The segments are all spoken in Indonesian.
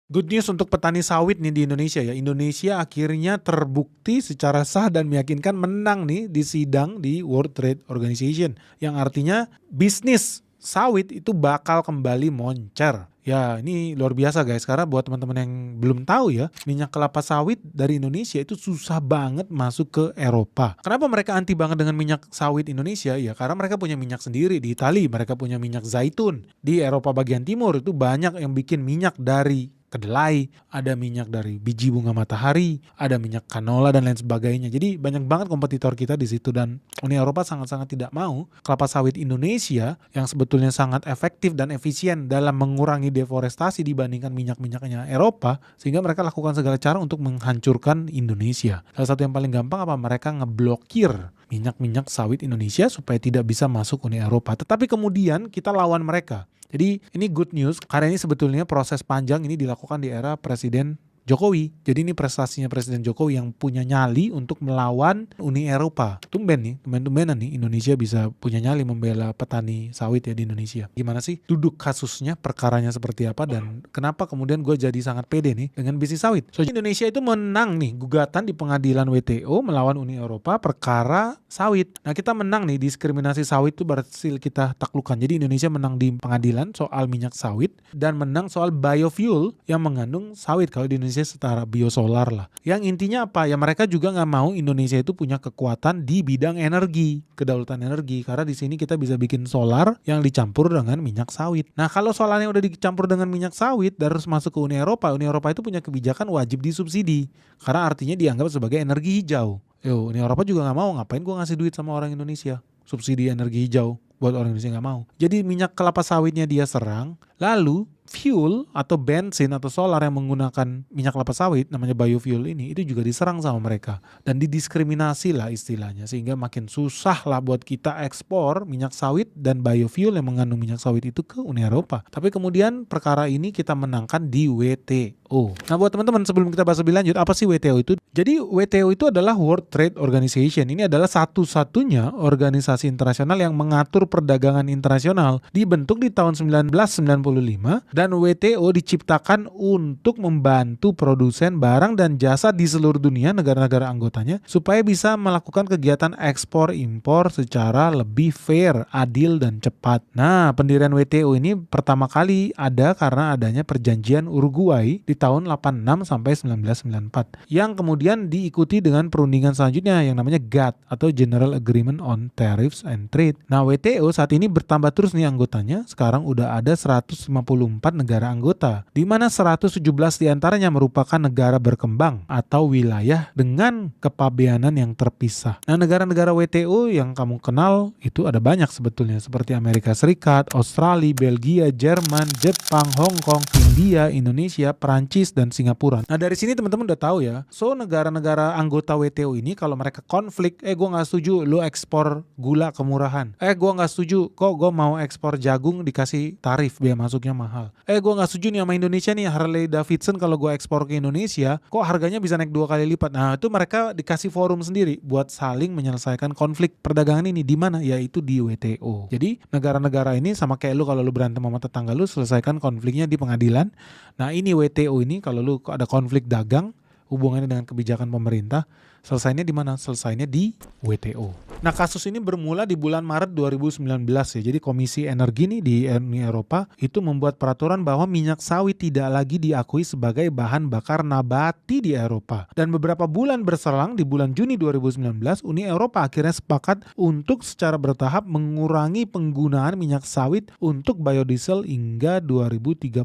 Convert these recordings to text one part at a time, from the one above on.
Good news untuk petani sawit nih di Indonesia ya. Indonesia akhirnya terbukti secara sah dan meyakinkan menang nih di sidang di World Trade Organization. Yang artinya bisnis sawit itu bakal kembali moncer. Ya ini luar biasa guys, karena buat teman-teman yang belum tahu ya, minyak kelapa sawit dari Indonesia itu susah banget masuk ke Eropa. Kenapa mereka anti banget dengan minyak sawit Indonesia? Ya karena mereka punya minyak sendiri di Italia, mereka punya minyak zaitun. Di Eropa bagian timur itu banyak yang bikin minyak dari kedelai, ada minyak dari biji bunga matahari, ada minyak canola dan lain sebagainya. Jadi banyak banget kompetitor kita di situ dan Uni Eropa sangat-sangat tidak mau kelapa sawit Indonesia yang sebetulnya sangat efektif dan efisien dalam mengurangi deforestasi dibandingkan minyak-minyaknya Eropa, sehingga mereka lakukan segala cara untuk menghancurkan Indonesia. Salah satu yang paling gampang apa? Mereka ngeblokir minyak-minyak sawit Indonesia supaya tidak bisa masuk Uni Eropa. Tetapi kemudian kita lawan mereka. Jadi ini good news karena ini sebetulnya proses panjang ini dilakukan di era Presiden Jokowi. Jadi ini prestasinya Presiden Jokowi yang punya nyali untuk melawan Uni Eropa. Tumben-tumbenan nih Indonesia bisa punya nyali membela petani sawit ya di Indonesia. Gimana sih duduk kasusnya, perkaranya seperti apa, dan kenapa kemudian gue jadi sangat pede nih dengan bisnis sawit. So Indonesia itu menang nih gugatan di pengadilan WTO melawan Uni Eropa perkara sawit. Nah kita menang nih, diskriminasi sawit itu berhasil kita taklukkan. Jadi Indonesia menang di pengadilan soal minyak sawit dan menang soal biofuel yang mengandung sawit. Kalau di Indonesia setara biosolar lah. Yang intinya apa? Ya mereka juga nggak mau Indonesia itu punya kekuatan di bidang energi, kedaulatan energi. Karena di sini kita bisa bikin solar yang dicampur dengan minyak sawit. Nah kalau solarnya udah dicampur dengan minyak sawit dan harus masuk ke Uni Eropa itu punya kebijakan wajib disubsidi. Karena artinya dianggap sebagai energi hijau. Uni Eropa juga nggak mau, ngapain gue ngasih duit sama orang Indonesia? Subsidi energi hijau buat orang Indonesia nggak mau. Jadi minyak kelapa sawitnya dia serang, lalu fuel atau bensin atau solar yang menggunakan minyak kelapa sawit namanya biofuel ini itu juga diserang sama mereka dan didiskriminasi lah istilahnya, sehingga makin susah lah buat kita ekspor minyak sawit dan biofuel yang mengandung minyak sawit itu ke Uni Eropa. Tapi kemudian perkara ini kita menangkan di WTO. Nah buat teman-teman sebelum kita bahas lebih lanjut, apa sih WTO itu? Jadi WTO itu adalah World Trade Organization. Ini adalah satu-satunya organisasi internasional yang mengatur perdagangan internasional, dibentuk di tahun 1995 dan WTO diciptakan untuk membantu produsen barang dan jasa di seluruh dunia, negara-negara anggotanya, supaya bisa melakukan kegiatan ekspor impor secara lebih fair, adil dan cepat. Nah, pendirian WTO ini pertama kali ada karena adanya perjanjian Uruguay di tahun 86 sampai 1994 yang kemudian diikuti dengan perundingan selanjutnya yang namanya GATT atau General Agreement on Tariffs and Trade. Nah, WTO saat ini bertambah terus nih anggotanya. Sekarang udah ada 154 negara anggota, di mana 117 diantaranya merupakan negara berkembang atau wilayah dengan kepabeanan yang terpisah. Nah, negara-negara WTO yang kamu kenal itu ada banyak sebetulnya, seperti Amerika Serikat, Australia, Belgia, Jerman, Jepang, Hong Kong, India, Indonesia, Perancis, dan Singapura. Nah, dari sini teman-teman udah tahu ya, so negara-negara anggota WTO ini kalau mereka konflik, gue gak setuju lu ekspor gula kemurahan, gue gak setuju kok gue mau ekspor jagung dikasih tarif biaya masuknya mahal, gue gak setuju nih sama Indonesia nih, Harley Davidson kalau gue ekspor ke Indonesia kok harganya bisa naik 2 kali lipat. Nah itu mereka dikasih forum sendiri buat saling menyelesaikan konflik perdagangan ini. Di mana? Yaitu di WTO. Jadi negara-negara ini sama kayak lu kalau lu berantem sama tetangga lu, selesaikan konfliknya di pengadilan. Nah ini WTO ini kalau lu ada konflik dagang hubungannya dengan kebijakan pemerintah, selesainya di mana? Selesainya di WTO. Nah kasus ini bermula di bulan Maret 2019 ya. Jadi Komisi Energi nih di Uni Eropa itu membuat peraturan bahwa minyak sawit tidak lagi diakui sebagai bahan bakar nabati di Eropa. Dan beberapa bulan berselang di bulan Juni 2019, Uni Eropa akhirnya sepakat untuk secara bertahap mengurangi penggunaan minyak sawit untuk biodiesel hingga 2030.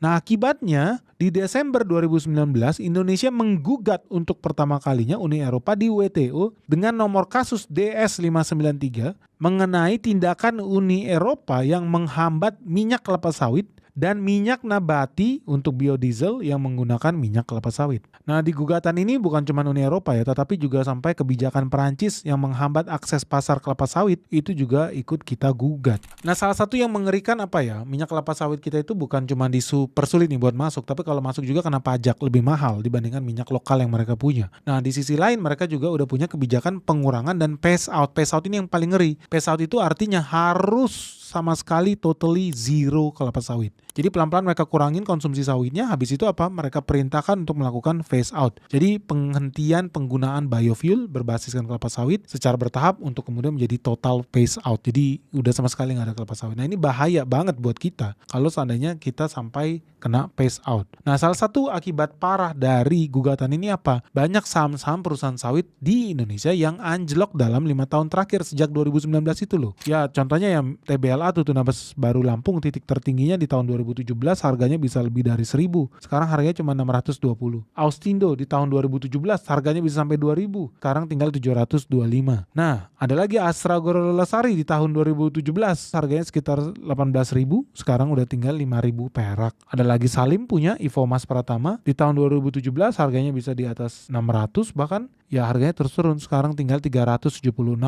Nah akibatnya di Desember 2019 Indonesia menggugat untuk pertama kalinya Uni Eropa di WTO dengan nomor kasus DS593 mengenai tindakan Uni Eropa yang menghambat minyak kelapa sawit dan minyak nabati untuk biodiesel yang menggunakan minyak kelapa sawit. Nah di gugatan ini bukan cuma Uni Eropa ya, tetapi juga sampai kebijakan Perancis yang menghambat akses pasar kelapa sawit itu juga ikut kita gugat. Nah salah satu yang mengerikan apa ya, minyak kelapa sawit kita itu bukan cuma dipersulit nih buat masuk, tapi kalau masuk juga kena pajak lebih mahal dibandingkan minyak lokal yang mereka punya. Nah di sisi lain mereka juga udah punya kebijakan pengurangan dan phase out. Phase out ini yang paling ngeri. Phase out itu artinya harus sama sekali totally zero kelapa sawit. Jadi pelan-pelan mereka kurangin konsumsi sawitnya, habis itu apa? Mereka perintahkan untuk melakukan phase out. Jadi penghentian penggunaan biofuel berbasiskan kelapa sawit secara bertahap untuk kemudian menjadi total phase out. Jadi udah sama sekali nggak ada kelapa sawit. Nah ini bahaya banget buat kita kalau seandainya kita sampai kena phase out. Nah salah satu akibat parah dari gugatan ini apa? Banyak saham-saham perusahaan sawit di Indonesia yang anjlok dalam 5 tahun terakhir sejak 2019 itu loh. Ya contohnya yang TBLA tuh Tunas Baru Lampung, titik tertingginya di tahun 2017 harganya bisa lebih dari 1.000. Sekarang harganya cuma 620. Austindo di tahun 2017 harganya bisa sampai 2.000. Sekarang tinggal 725. Nah, ada lagi Astra Gorololesari di tahun 2017 harganya sekitar 18.000. Sekarang udah tinggal 5.000 perak. Ada lagi Salim punya Ivomas Pratama di tahun 2017 harganya bisa di atas 600 bahkan. Ya harganya terus turun, sekarang tinggal Rp376.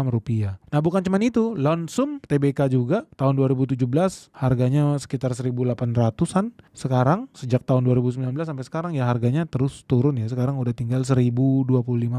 Nah bukan cuma itu, Lonsum TBK juga tahun 2017 harganya sekitar 1.800-an. Sekarang sejak tahun 2019 sampai sekarang ya harganya terus turun ya. Sekarang udah tinggal 1.025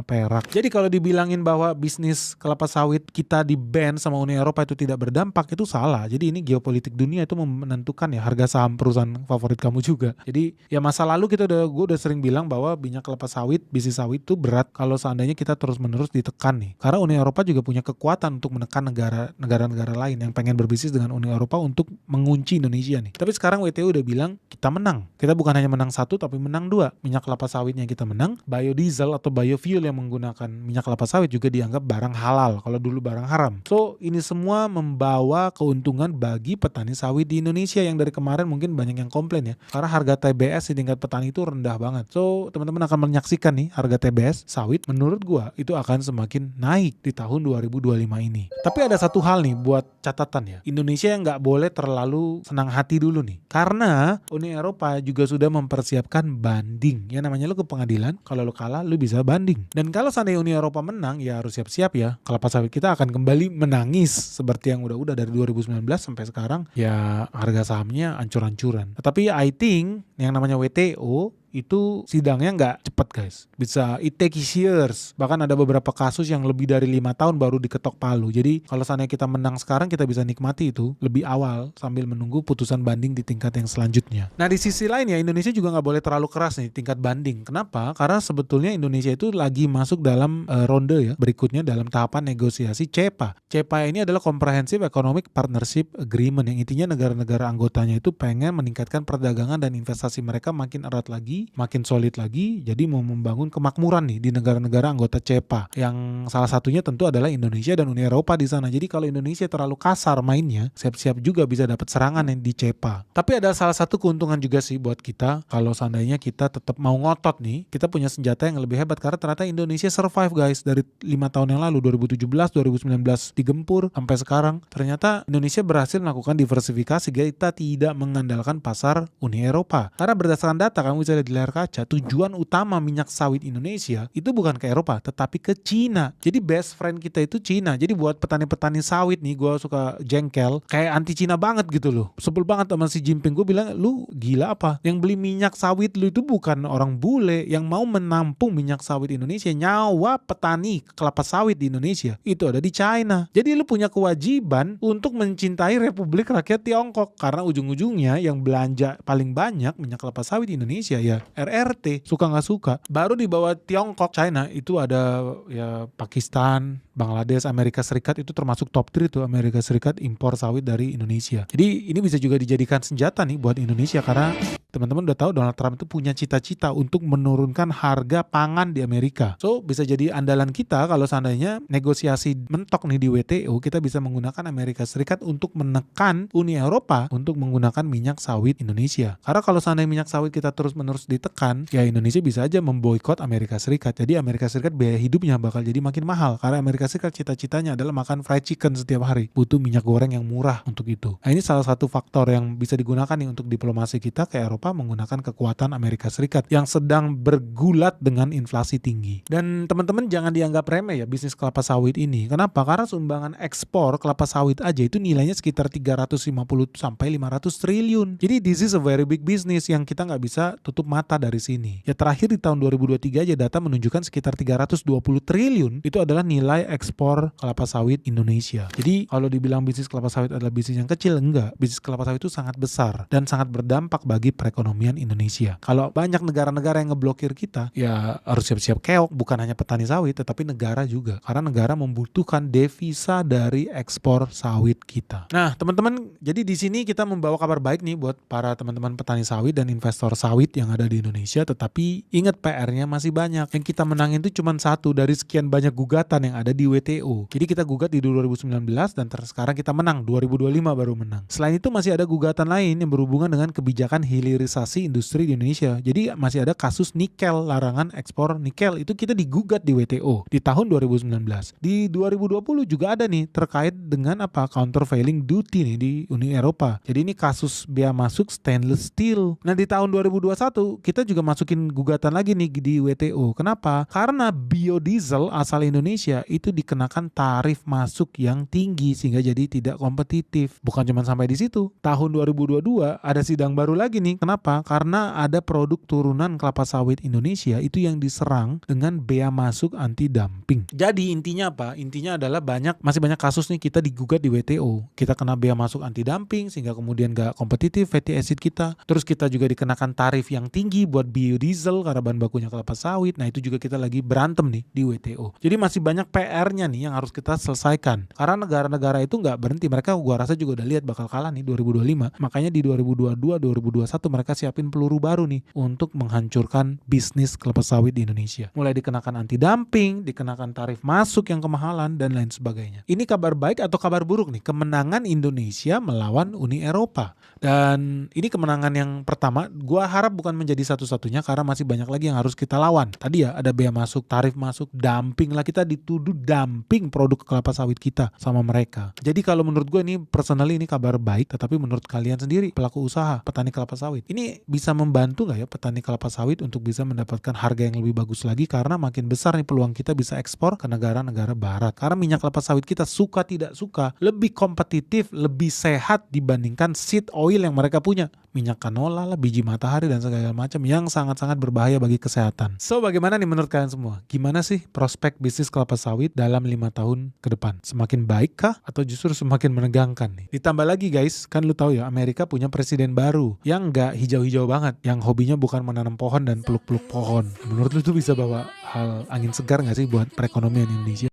perak. Jadi kalau dibilangin bahwa bisnis kelapa sawit kita di ban sama Uni Eropa itu tidak berdampak, itu salah. Jadi ini geopolitik dunia itu menentukan ya harga saham perusahaan favorit kamu juga. Jadi ya masa lalu gue udah sering bilang bahwa minyak kelapa sawit, bisnis sawit itu berat kalau seandainya kita terus-menerus ditekan nih. Karena Uni Eropa juga punya kekuatan untuk menekan negara-negara lain yang pengen berbisnis dengan Uni Eropa untuk mengunci Indonesia nih. Tapi sekarang WTO udah bilang kita menang. Kita bukan hanya menang 1 tapi menang 2. Minyak kelapa sawitnya kita menang. Biodiesel atau biofuel yang menggunakan minyak kelapa sawit juga dianggap barang halal. Kalau dulu barang haram. So ini semua membawa keuntungan bagi petani sawit di Indonesia yang dari kemarin mungkin banyak yang komplain ya. Karena harga TBS di tingkat petani itu rendah banget. So teman-teman akan menyaksikan nih harga TBS sawit menurut gua itu akan semakin naik di tahun 2025 ini. Tapi ada satu hal nih buat catatan ya. Indonesia yang nggak boleh terlalu senang hati dulu nih. Karena Uni Eropa juga sudah mempersiapkan banding. Ya namanya lu ke pengadilan, kalau lu kalah lu bisa banding. Dan kalau seandainya Uni Eropa menang ya harus siap-siap ya. Kelapa sawit kita akan kembali menangis seperti yang udah dari 2019 sampai sekarang. Ya harga sahamnya ancur-ancuran. Tapi I think yang namanya WTO itu sidangnya nggak cepet guys. Bisa it takes years. Bahkan ada beberapa kasus yang lebih dari 5 tahun baru diketok palu. Jadi kalau seandainya kita menang sekarang kita bisa nikmati itu lebih awal sambil menunggu putusan banding di tingkat yang selanjutnya. Nah di sisi lain ya Indonesia juga nggak boleh terlalu keras nih tingkat banding. Kenapa? Karena sebetulnya Indonesia itu lagi masuk dalam ronde ya berikutnya dalam tahapan negosiasi CEPA. CEPA ini adalah Comprehensive Economic Partnership Agreement yang intinya negara-negara anggotanya itu pengen meningkatkan perdagangan dan investasi mereka makin erat lagi, makin solid lagi, jadi mau membangun kemakmuran nih di negara-negara anggota CEPA yang salah satunya tentu adalah Indonesia dan Uni Eropa di sana. Jadi kalau Indonesia terlalu kasar mainnya, siap-siap juga bisa dapat serangan yang di CEPA. Tapi ada salah satu keuntungan juga sih buat kita kalau seandainya kita tetap mau ngotot nih, kita punya senjata yang lebih hebat karena ternyata Indonesia survive guys dari 5 tahun yang lalu 2017, 2019 digempur sampai sekarang. Ternyata Indonesia berhasil melakukan diversifikasi, kita tidak mengandalkan pasar Uni Eropa. Karena berdasarkan data kamu bisa lihat di layar kaca, tujuan utama minyak sawit Indonesia itu bukan ke Eropa tetapi ke Cina. Jadi best friend kita itu Cina. Jadi buat petani-petani sawit nih, gue suka jengkel kayak anti Cina banget gitu loh. Sebel banget sama si Jinping. Gue bilang lu gila apa? Yang beli minyak sawit lu itu bukan orang bule. Yang mau menampung minyak sawit Indonesia, nyawa petani kelapa sawit di Indonesia itu ada di China. Jadi lu punya kewajiban untuk mencintai Republik Rakyat Tiongkok karena ujung-ujungnya yang belanja paling banyak minyak kelapa sawit di Indonesia ya RRT, suka nggak suka. Baru di bawah Tiongkok, China itu ada ya Pakistan, Bangladesh, Amerika Serikat itu termasuk top 3 tuh Amerika Serikat impor sawit dari Indonesia. Jadi ini bisa juga dijadikan senjata nih buat Indonesia karena teman-teman udah tahu Donald Trump itu punya cita-cita untuk menurunkan harga pangan di Amerika. So bisa jadi andalan kita kalau seandainya negosiasi mentok nih di WTO, kita bisa menggunakan Amerika Serikat untuk menekan Uni Eropa untuk menggunakan minyak sawit Indonesia. Karena kalau seandainya minyak sawit kita terus-menerus ditekan, ya Indonesia bisa aja memboikot Amerika Serikat. Jadi Amerika Serikat biaya hidupnya bakal jadi makin mahal karena Amerika Serikat cita-citanya adalah makan fried chicken setiap hari. Butuh minyak goreng yang murah untuk itu. Nah ini salah satu faktor yang bisa digunakan nih untuk diplomasi kita ke Eropa menggunakan kekuatan Amerika Serikat yang sedang bergulat dengan inflasi tinggi. Dan teman-teman jangan dianggap remeh ya bisnis kelapa sawit ini. Kenapa? Karena sumbangan ekspor kelapa sawit aja itu nilainya sekitar 350 sampai 500 triliun. Jadi this is a very big business yang kita nggak bisa tutup mata dari sini. Ya terakhir di tahun 2023 aja data menunjukkan sekitar 320 triliun itu adalah nilai ekspor kelapa sawit Indonesia. Jadi kalau dibilang bisnis kelapa sawit adalah bisnis yang kecil, enggak. Bisnis kelapa sawit itu sangat besar dan sangat berdampak bagi perekonomian Indonesia. Kalau banyak negara-negara yang ngeblokir kita, ya harus siap-siap keok, bukan hanya petani sawit tetapi negara juga. Karena negara membutuhkan devisa dari ekspor sawit kita. Nah, teman-teman, jadi di sini kita membawa kabar baik nih buat para teman-teman petani sawit dan investor sawit yang ada di Indonesia, tetapi ingat PR-nya masih banyak. Yang kita menangin itu cuma satu dari sekian banyak gugatan yang ada di WTO. Jadi kita gugat di 2019 dan sekarang kita menang, 2025 baru menang. Selain itu masih ada gugatan lain yang berhubungan dengan kebijakan hilirisasi industri di Indonesia. Jadi masih ada kasus nikel, larangan ekspor nikel, itu kita digugat di WTO di tahun 2019. Di 2020 juga ada nih terkait dengan countervailing duty nih di Uni Eropa. Jadi ini kasus bea masuk stainless steel. Nah di tahun 2021 kita juga masukin gugatan lagi nih di WTO. Kenapa? Karena biodiesel asal Indonesia itu dikenakan tarif masuk yang tinggi sehingga jadi tidak kompetitif. Bukan cuma sampai di situ. Tahun 2022 ada sidang baru lagi nih. Kenapa? Karena ada produk turunan kelapa sawit Indonesia itu yang diserang dengan bea masuk anti dumping. Jadi intinya apa? Intinya adalah masih banyak kasus nih kita digugat di WTO. Kita kena bea masuk anti dumping sehingga kemudian gak kompetitif fatty acid kita. Terus kita juga dikenakan tarif yang tinggi buat biodiesel karena bahan bakunya kelapa sawit. Nah itu juga kita lagi berantem nih di WTO. Jadi masih banyak PR-nya nih yang harus kita selesaikan. Karena negara-negara itu gak berhenti. Mereka gua rasa juga udah lihat bakal kalah nih 2025. Makanya di 2022, 2021 mereka siapin peluru baru nih untuk menghancurkan bisnis kelapa sawit di Indonesia. Mulai dikenakan anti dumping, dikenakan tarif masuk yang kemahalan dan lain sebagainya. Ini kabar baik atau kabar buruk nih? Kemenangan Indonesia melawan Uni Eropa. Dan ini kemenangan yang pertama, gua harap bukan menjadi satu-satunya karena masih banyak lagi yang harus kita lawan. Tadi ya ada bea masuk, tarif masuk, dumping lah, kita dituduh dumping produk kelapa sawit kita sama mereka. Jadi kalau menurut gue ini personally ini kabar baik, tetapi menurut kalian sendiri pelaku usaha petani kelapa sawit ini bisa membantu nggak ya petani kelapa sawit untuk bisa mendapatkan harga yang lebih bagus lagi, karena makin besar nih peluang kita bisa ekspor ke negara-negara barat. Karena minyak kelapa sawit kita suka tidak suka lebih kompetitif, lebih sehat dibandingkan seed oil yang mereka punya. Minyak canola lah, biji matahari dan segala macam yang sangat-sangat berbahaya bagi kesehatan. So bagaimana nih menurut kalian semua? Gimana sih prospek bisnis kelapa sawit dalam 5 tahun ke depan? Semakin baik kah atau justru semakin menegangkan nih? Ditambah lagi guys, kan lu tahu ya Amerika punya presiden baru yang nggak hijau-hijau banget, yang hobinya bukan menanam pohon dan peluk-peluk pohon. Menurut lu tuh bisa bawa hal angin segar nggak sih buat perekonomian Indonesia?